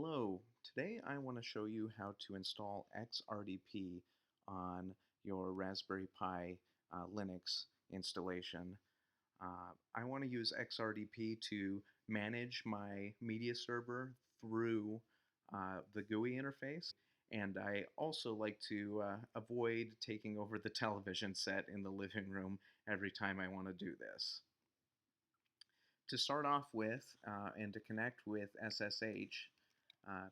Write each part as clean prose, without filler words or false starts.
Hello, today I want to show you how to install XRDP on your Raspberry Pi Linux installation. I want to use XRDP to manage my media server through the GUI interface, and I also like to avoid taking over the television set in the living room every time I want to do this. To start off with, and to connect with SSH, uh,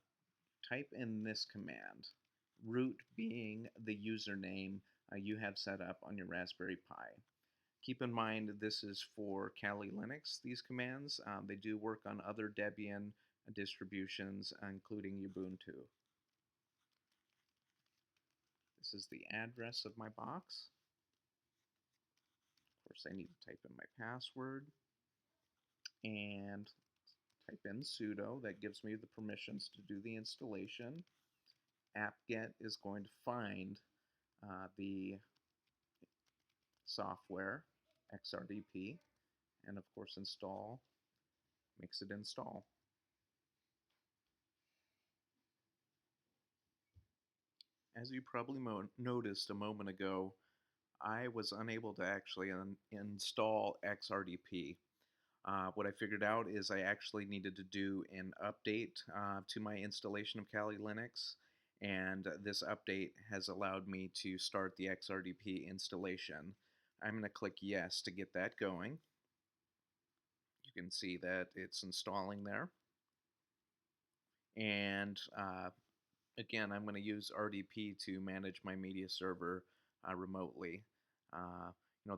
type in this command, root being the username you have set up on your Raspberry Pi. Keep in mind this is for Kali Linux, these commands. They do work on other Debian distributions, including Ubuntu. This is the address of my box. Of course, I need to type in my password and type in sudo. That gives me the permissions to do the installation. Apt-get is going to find the software, XRDP, and of course install makes it install. As you probably noticed a moment ago, I was unable to actually install XRDP. What I figured out is I actually needed to do an update to my installation of Kali Linux, and this update has allowed me to start the XRDP installation. I'm going to click yes to get that going. You can see that it's installing there. And again, I'm going to use RDP to manage my media server remotely.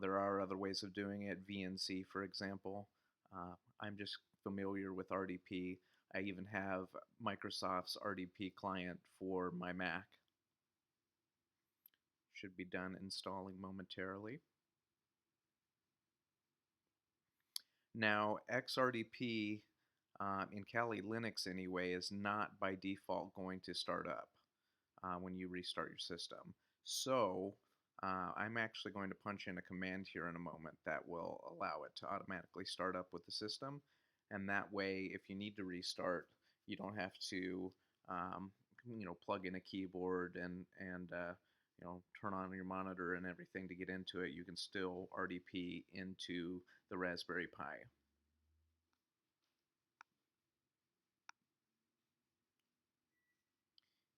There are other ways of doing it, VNC for example. I'm just familiar with RDP. I even have Microsoft's RDP client for my Mac. Should be done installing momentarily. Now, XRDP in Kali Linux anyway is not by default going to start up when you restart your system. So I'm actually going to punch in a command here in a moment that will allow it to automatically start up with the system, and that way if you need to restart you don't have to plug in a keyboard and turn on your monitor and everything to get into it. You can still RDP into the Raspberry Pi.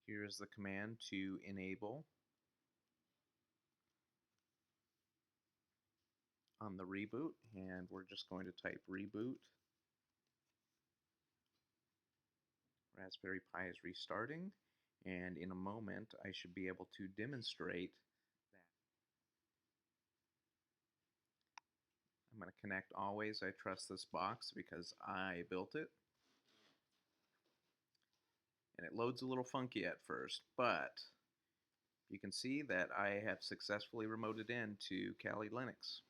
Here's the command to enable on the reboot, and we're just going to type reboot. Raspberry Pi is restarting, and in a moment I should be able to demonstrate that. I'm going to connect always. I trust this box because I built it. And it loads a little funky at first, but you can see that I have successfully remoted in to Kali Linux.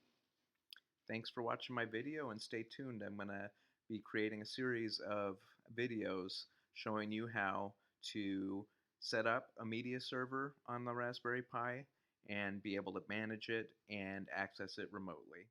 Thanks for watching my video, and stay tuned. I'm going to be creating a series of videos showing you how to set up a media server on the Raspberry Pi and be able to manage it and access it remotely.